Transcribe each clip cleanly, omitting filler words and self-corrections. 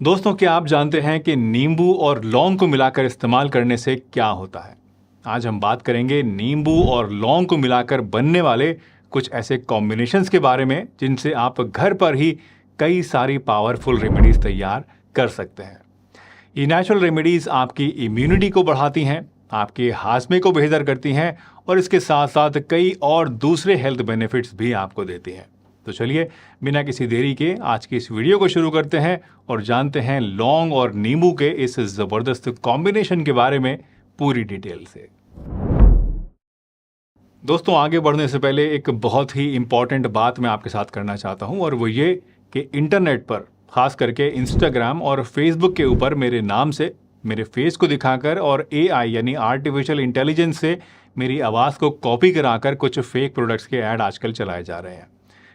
दोस्तों, क्या आप जानते हैं कि नींबू और लौंग को मिलाकर इस्तेमाल करने से क्या होता है? आज हम बात करेंगे नींबू और लौंग को मिलाकर बनने वाले कुछ ऐसे कॉम्बिनेशंस के बारे में जिनसे आप घर पर ही कई सारी पावरफुल रेमेडीज तैयार कर सकते हैं। ये नेचुरल रेमेडीज आपकी इम्यूनिटी को बढ़ाती हैं, आपके हाजमे को बेहतर करती हैं और इसके साथ साथ कई और दूसरे हेल्थ बेनिफिट्स भी आपको देती हैं। तो चलिए बिना किसी देरी के आज की इस वीडियो को शुरू करते हैं और जानते हैं लौंग और नींबू के इस जबरदस्त कॉम्बिनेशन के बारे में पूरी डिटेल से। दोस्तों, आगे बढ़ने से पहले एक बहुत ही इंपॉर्टेंट बात मैं आपके साथ करना चाहता हूं और वो ये कि इंटरनेट पर खास करके इंस्टाग्राम और फेसबुक के ऊपर मेरे नाम से मेरे फेस को दिखाकर और एआई यानी आर्टिफिशियल इंटेलिजेंस से मेरी आवाज़ को कॉपी कराकर कुछ फेक प्रोडक्ट्स के ऐड आजकल चलाए जा रहे हैं।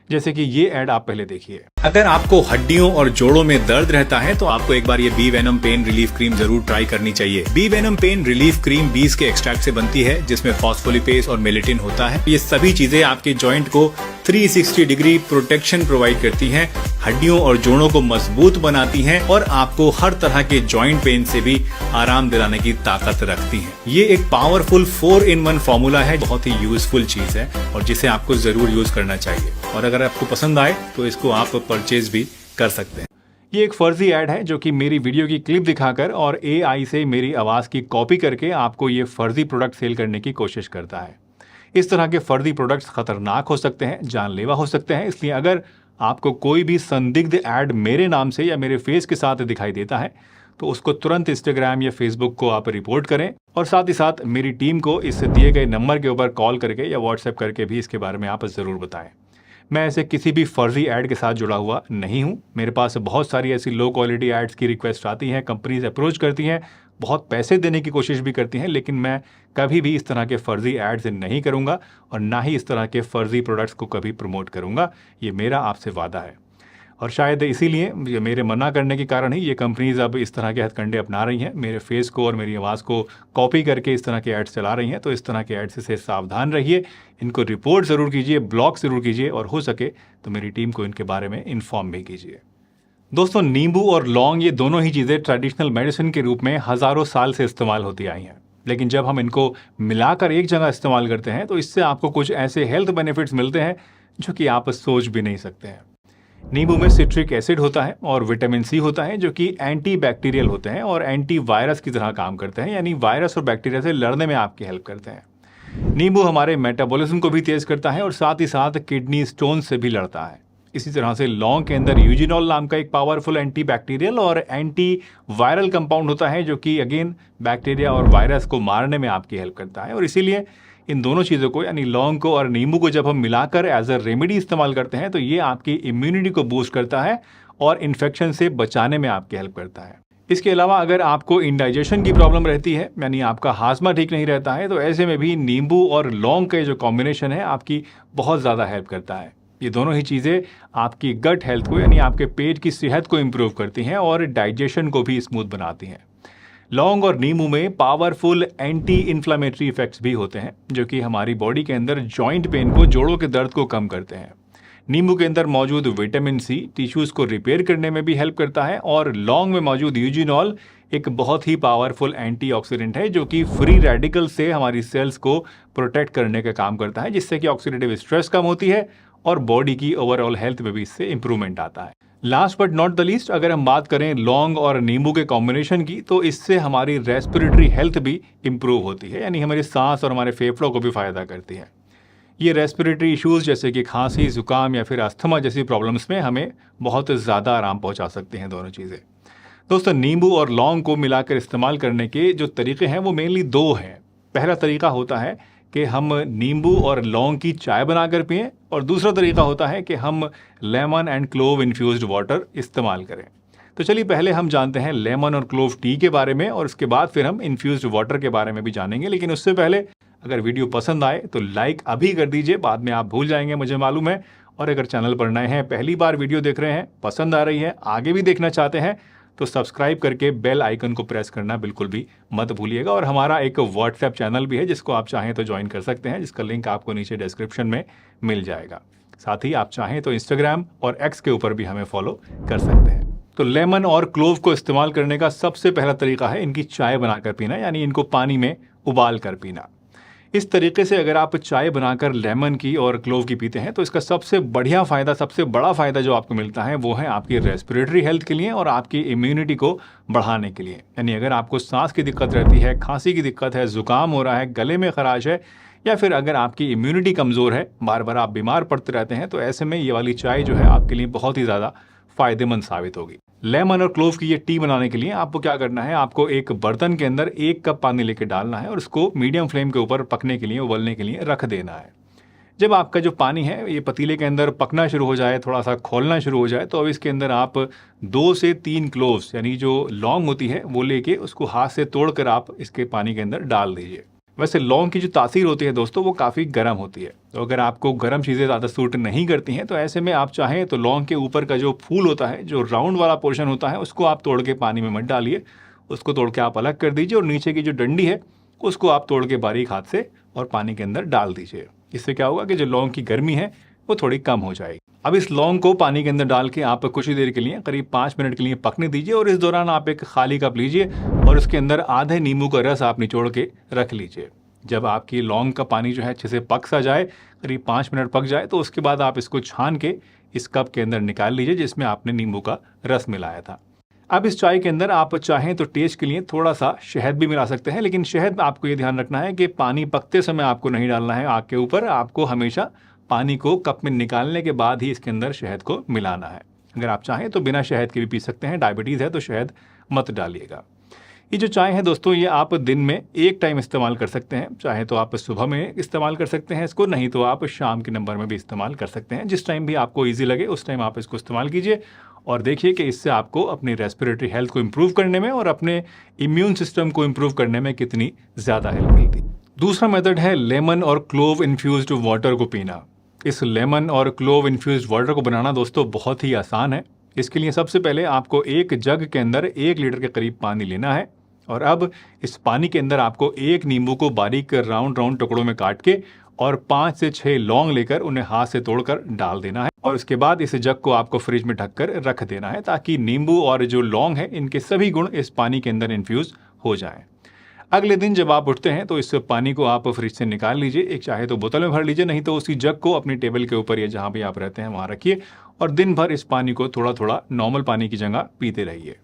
जैसे कि ये ऐड आप पहले देखिए। अगर आपको हड्डियों और जोड़ों में दर्द रहता है तो आपको एक बार ये bee venom pain relief cream जरूर ट्राई करनी चाहिए। Bee venom pain relief cream बीज के एक्सट्रैक्ट से बनती है जिसमें फॉस्फोलिपेज और मेलेटिन होता है। ये सभी चीजें आपके जॉइंट को 360 डिग्री प्रोटेक्शन प्रोवाइड करती हैं, हड्डियों और जोड़ों को मजबूत बनाती हैं और आपको हर तरह के जॉइंट पेन से भी आराम दिलाने की ताकत रखती हैं। ये एक पावरफुल 4-in-1 फॉर्मूला है, बहुत ही यूजफुल चीज है और जिसे आपको जरूर यूज करना चाहिए। और अगर आपको पसंद आए तो इसको आप परचेज भी कर सकते हैं। ये एक फर्जी ऐड है जो कि मेरी वीडियो की क्लिप दिखाकर और एआई से मेरी आवाज़ की कॉपी करके आपको ये फर्जी प्रोडक्ट सेल करने की कोशिश करता है। इस तरह के फर्जी प्रोडक्ट्स खतरनाक हो सकते हैं, जानलेवा हो सकते हैं। इसलिए अगर आपको कोई भी संदिग्ध ऐड मेरे नाम से या मेरे फेस के साथ दिखाई देता है तो उसको तुरंत इंस्टाग्राम या फेसबुक को आप रिपोर्ट करें और साथ ही साथ मेरी टीम को इस दिए गए नंबर के ऊपर कॉल करके या व्हाट्सएप करके भी इसके बारे में आप ज़रूर बताएं। मैं ऐसे किसी भी फर्जी ऐड के साथ जुड़ा हुआ नहीं हूं। मेरे पास बहुत सारी ऐसी लो क्वालिटी एड्स की रिक्वेस्ट आती हैं, कंपनीज अप्रोच करती हैं, बहुत पैसे देने की कोशिश भी करती हैं, लेकिन मैं कभी भी इस तरह के फर्जी एड्स नहीं करूंगा और ना ही इस तरह के फर्जी प्रोडक्ट्स को कभी प्रमोट करूंगा। ये मेरा आपसे वादा है। और शायद इसीलिए मेरे मना करने के कारण ही ये कंपनीज अब इस तरह के हथकंडे अपना रही हैं, मेरे फेस को और मेरी आवाज़ को कॉपी करके इस तरह के एड्स चला रही हैं। तो इस तरह के एड्स से सावधान रहिए, इनको रिपोर्ट ज़रूर कीजिए, ब्लॉक ज़रूर कीजिए और हो सके तो मेरी टीम को इनके बारे में इन्फॉर्म भी कीजिए। दोस्तों, नींबू और लौंग ये दोनों ही चीज़ें ट्रेडिशनल मेडिसिन के रूप में हज़ारों साल से इस्तेमाल होती आई हैं, लेकिन जब हम इनको मिलाकर एक जगह इस्तेमाल करते हैं तो इससे आपको कुछ ऐसे हेल्थ बेनिफिट्स मिलते हैं जो कि आप सोच भी नहीं सकते हैं। नींबू में सिट्रिक एसिड होता है और विटामिन सी होता है जो कि एंटी बैक्टीरियल होते हैं और एंटी वायरस की तरह काम करते हैं, यानी वायरस और बैक्टीरिया से लड़ने में आपकी हेल्प करते हैं। नींबू हमारे मेटाबॉलिज्म को भी तेज करता है और साथ ही साथ किडनी स्टोन से भी लड़ता है। इसी तरह से लौंग के अंदर यूजिनॉल नाम का एक पावरफुल एंटी बैक्टीरियल और एंटी वायरल कंपाउंड होता है जो कि अगेन बैक्टीरिया और वायरस को मारने में आपकी हेल्प करता है। और इसीलिए इन दोनों चीज़ों को यानी लौंग को और नींबू को जब हम मिलाकर एज अ रेमेडी इस्तेमाल करते हैं तो ये आपकी इम्यूनिटी को बूस्ट करता है और इन्फेक्शन से बचाने में आपकी हेल्प करता है। इसके अलावा अगर आपको इंडाइजेशन की प्रॉब्लम रहती है, यानी आपका हाजमा ठीक नहीं रहता है, तो ऐसे में भी नींबू और लौंग के जो कॉम्बिनेशन है आपकी बहुत ज़्यादा हेल्प करता है। ये दोनों ही चीज़ें आपकी गट हेल्थ को यानी आपके पेट की सेहत को इम्प्रूव करती हैं और डाइजेशन को भी स्मूथ बनाती हैं। लौंग और नींबू में पावरफुल एंटी इन्फ्लेमेटरी इफेक्ट्स भी होते हैं जो कि हमारी बॉडी के अंदर जॉइंट पेन को, जोड़ों के दर्द को कम करते हैं। नींबू के अंदर मौजूद विटामिन सी टिश्यूज़ को रिपेयर करने में भी हेल्प करता है और लौंग में मौजूद यूजिनॉल एक बहुत ही पावरफुल एंटीऑक्सीडेंट है जो कि फ्री रेडिकल से हमारी सेल्स को प्रोटेक्ट करने का काम करता है, जिससे कि ऑक्सीडेटिव स्ट्रेस कम होती है और बॉडी की ओवरऑल हेल्थ में भी इससे इंप्रूवमेंट आता है। Last but not the least, अगर हम बात करें लौंग और नींबू के कॉम्बिनेशन की तो इससे हमारी रेस्पिरेटरी हेल्थ भी इंप्रूव होती है, यानी हमारी सांस और हमारे फेफड़ों को भी फायदा करती है। ये रेस्पिरेटरी इश्यूज जैसे कि खांसी, जुकाम या फिर अस्थमा जैसी प्रॉब्लम्स में हमें बहुत ज़्यादा आराम पहुंचा सकती हैं दोनों चीज़ें। दोस्तों, नींबू और लौंग को मिलाकर इस्तेमाल करने के जो तरीके हैं वो मेनली दो हैं। पहला तरीका होता है कि हम नींबू और लौंग की चाय बनाकर पिएं और दूसरा तरीका होता है कि हम lemon and clove infused water इस्तेमाल करें। तो चलिए पहले हम जानते हैं लेमन और क्लोव टी के बारे में और उसके बाद फिर हम इन्फ्यूज्ड वाटर के बारे में भी जानेंगे। लेकिन उससे पहले अगर वीडियो पसंद आए तो लाइक अभी कर दीजिए, बाद में आप भूल जाएंगे मुझे मालूम है। और अगर चैनल पर नए हैं, पहली बार वीडियो देख रहे हैं, पसंद आ रही है, आगे भी देखना चाहते हैं तो सब्सक्राइब करके बेल आइकन को प्रेस करना बिल्कुल भी मत भूलिएगा। और हमारा एक व्हाट्सएप चैनल भी है जिसको आप चाहें तो ज्वाइन कर सकते हैं, जिसका लिंक आपको नीचे डिस्क्रिप्शन में मिल जाएगा। साथ ही आप चाहें तो इंस्टाग्राम और एक्स के ऊपर भी हमें फॉलो कर सकते हैं। तो लेमन और क्लोव को इस्तेमाल करने का सबसे पहला तरीका है इनकी चाय बनाकर पीना, यानी इनको पानी में उबाल कर पीना। इस तरीके से अगर आप चाय बनाकर लेमन की और क्लोव की पीते हैं तो इसका सबसे बढ़िया फ़ायदा, सबसे बड़ा फ़ायदा जो आपको मिलता है वो है आपकी रेस्पिरेटरी हेल्थ के लिए और आपकी इम्यूनिटी को बढ़ाने के लिए। यानी अगर आपको सांस की दिक्कत रहती है, खांसी की दिक्कत है, ज़ुकाम हो रहा है, गले में खराश है, या फिर अगर आपकी इम्यूनिटी कमज़ोर है, बार बार आप बीमार पड़ते रहते हैं, तो ऐसे में ये वाली चाय जो है आपके लिए बहुत ही ज़्यादा फ़ायदेमंद साबित होगी। लेमन और क्लोव की ये टी बनाने के लिए आपको क्या करना है, आपको एक बर्तन के अंदर 1 कप पानी लेके डालना है और उसको मीडियम फ्लेम के ऊपर पकने के लिए, उबलने के लिए रख देना है। जब आपका जो पानी है ये पतीले के अंदर पकना शुरू हो जाए, थोड़ा सा खौलना शुरू हो जाए, तो अब इसके अंदर आप 2 से 3 क्लोव्स यानी जो लौंग होती है वो लेके उसको हाथ से तोड़कर आप इसके पानी के अंदर डाल दीजिए। वैसे लौंग की जो तासीर होती है दोस्तों वो काफ़ी गर्म होती है, तो अगर आपको गर्म चीज़ें ज़्यादा सूट नहीं करती हैं तो ऐसे में आप चाहें तो लौंग के ऊपर का जो फूल होता है, जो राउंड वाला पोर्शन होता है, उसको आप तोड़ के पानी में मत डालिए, उसको तोड़ के आप अलग कर दीजिए और नीचे की जो डंडी है उसको आप तोड़ के बारीक हाथ से और पानी के अंदर डाल दीजिए। इससे क्या होगा कि जो लौंग की गर्मी है वो थोड़ी कम हो जाएगी। अब इस लौंग को पानी के अंदर डाल के आप कुछ ही देर के लिए, करीब 5 मिनट के लिए पकने दीजिए और इस दौरान आप एक खाली कप लीजिए और उसके अंदर आधे नींबू का रस आप निचोड़ के रख लीजिए। जब आपकी लौंग का पानी जो है अच्छे से पक सा जाए, करीब 5 मिनट पक जाए, तो उसके बाद आप इसको छान के इस कप के अंदर निकाल लीजिए जिसमें आपने नींबू का रस मिलाया था। अब इस चाय के अंदर आप चाहें तो टेस्ट के लिए थोड़ा सा शहद भी मिला सकते हैं, लेकिन शहद आपको ये ध्यान रखना है कि पानी पकते समय आपको नहीं डालना है आग के ऊपर। आपको हमेशा पानी को कप में निकालने के बाद ही इसके अंदर शहद को मिलाना है। अगर आप चाहें तो बिना शहद के भी पी सकते हैं, डायबिटीज़ है तो शहद मत डालिएगा। ये जो चाय है दोस्तों ये आप दिन में 1 टाइम इस्तेमाल कर सकते हैं, चाहे तो आप सुबह में इस्तेमाल कर सकते हैं इसको, नहीं तो आप शाम के नंबर में भी इस्तेमाल कर सकते हैं। जिस टाइम भी आपको इजी लगे उस टाइम आप इसको इस्तेमाल कीजिए और देखिए कि इससे आपको अपनी रेस्पिरेटरी हेल्थ को इम्प्रूव करने में और अपने इम्यून सिस्टम को इम्प्रूव करने में कितनी ज़्यादा हेल्प मिलती है। दूसरा मेथड है लेमन और क्लोव इन्फ्यूज्ड वाटर को पीना। इस लेमन और क्लोव इन्फ्यूज्ड वाटर को बनाना दोस्तों बहुत ही आसान है। इसके लिए सबसे पहले आपको एक जग के अंदर 1 लीटर के करीब पानी लेना है और अब इस पानी के अंदर आपको 1 नींबू को बारीक राउंड टुकड़ों में काट के और 5 से 6 लौंग लेकर उन्हें हाथ से तोड़कर डाल देना है और उसके बाद इस जग को आपको फ्रिज में ढककर रख देना है ताकि नींबू और जो लौंग है इनके सभी गुण इस पानी के अंदर इन्फ्यूज हो जाएं। अगले दिन जब आप उठते हैं तो इस पानी को आप फ्रिज से निकाल लीजिए, एक चाहे तो बोतल में भर लीजिए, नहीं तो उसी जग को अपनी टेबल के ऊपर या जहाँ भी आप रहते हैं वहाँ रखिए और दिन भर इस पानी को थोड़ा थोड़ा नॉर्मल पानी की जगह पीते रहिए।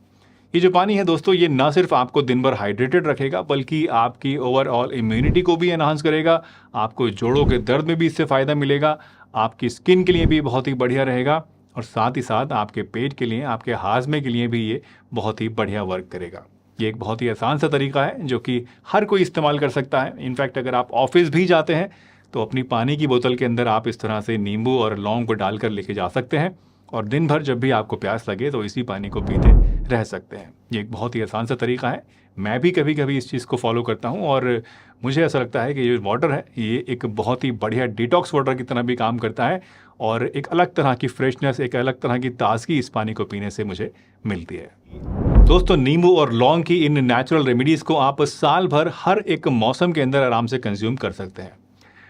ये जो पानी है दोस्तों ये ना सिर्फ आपको दिन भर हाइड्रेटेड रखेगा बल्कि आपकी ओवरऑल इम्यूनिटी को भी एनहांस करेगा, आपको जोड़ों के दर्द में भी इससे फ़ायदा मिलेगा, आपकी स्किन के लिए भी बहुत ही बढ़िया रहेगा और साथ ही साथ आपके पेट के लिए, आपके हाजमे के लिए भी ये बहुत ही बढ़िया वर्क करेगा। ये एक बहुत ही आसान सा तरीका है जो कि हर कोई इस्तेमाल कर सकता है। इनफैक्ट अगर आप ऑफिस भी जाते हैं तो अपनी पानी की बोतल के अंदर आप इस तरह से नींबू और लौंग को डालकर लेके जा सकते हैं और दिन भर जब भी आपको प्यास लगे तो इसी पानी को पीते रह सकते हैं। ये एक बहुत ही आसान सा तरीका है। मैं भी कभी कभी इस चीज़ को फॉलो करता हूँ और मुझे ऐसा लगता है कि ये वाटर है ये एक बहुत ही बढ़िया डिटॉक्स वाटर की तरह भी काम करता है और एक अलग तरह की फ्रेशनेस, एक अलग तरह की ताजगी इस पानी को पीने से मुझे मिलती है। दोस्तों नींबू और लौंग की इन नेचुरल रेमेडीज़ को आप साल भर हर एक मौसम के अंदर आराम से कंज्यूम कर सकते हैं।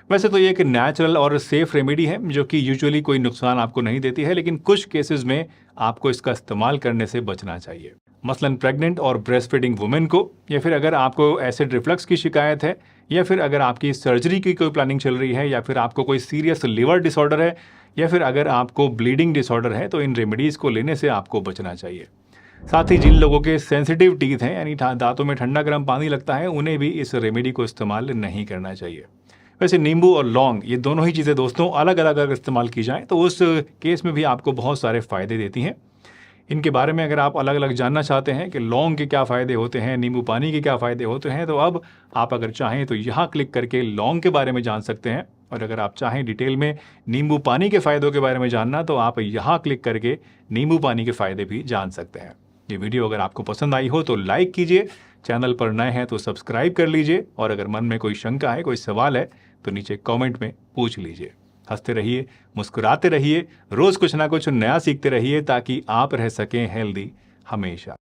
वैसे तो ये एक नेचुरल और सेफ रेमेडी है जो कि यूजुअली कोई नुकसान आपको नहीं देती है, लेकिन कुछ केसेस में आपको इसका इस्तेमाल करने से बचना चाहिए। मसलन प्रेग्नेंट और ब्रेस्ट फीडिंग वुमेन को, या फिर अगर आपको एसिड रिफ्लक्स की शिकायत है, या फिर अगर आपकी सर्जरी की कोई प्लानिंग चल रही है, या फिर आपको कोई सीरियस लिवर डिसऑर्डर है, या फिर अगर आपको ब्लीडिंग डिसऑर्डर है, तो इन रेमेडीज़ को लेने से आपको बचना चाहिए। साथ ही जिन लोगों के सेंसिटिव टीथ हैं यानी दांतों में ठंडा गर्म पानी लगता है, उन्हें भी इस रेमेडी को इस्तेमाल नहीं करना चाहिए। वैसे नींबू और लौंग ये दोनों ही चीज़ें दोस्तों अलग अलग अगर इस्तेमाल की जाएं तो उस केस में भी आपको बहुत सारे फ़ायदे देती हैं। इनके बारे में अगर आप अलग अलग जानना चाहते हैं कि लौंग के क्या फ़ायदे होते हैं, नींबू पानी के क्या फ़ायदे होते हैं, तो अब आप अगर चाहें तो यहाँ क्लिक करके लौंग के बारे में जान सकते हैं और अगर आप चाहें डिटेल में नींबू पानी के फ़ायदों के बारे में जानना तो आप यहाँ क्लिक करके नींबू पानी के फ़ायदे भी जान सकते हैं। ये वीडियो अगर आपको पसंद आई हो तो लाइक कीजिए, चैनल पर नए हैं तो सब्सक्राइब कर लीजिए और अगर मन में कोई शंका है, कोई सवाल है तो नीचे कमेंट में पूछ लीजिए। हंसते रहिए, मुस्कुराते रहिए, रोज़ कुछ ना कुछ नया सीखते रहिए ताकि आप रह सकें हेल्दी हमेशा।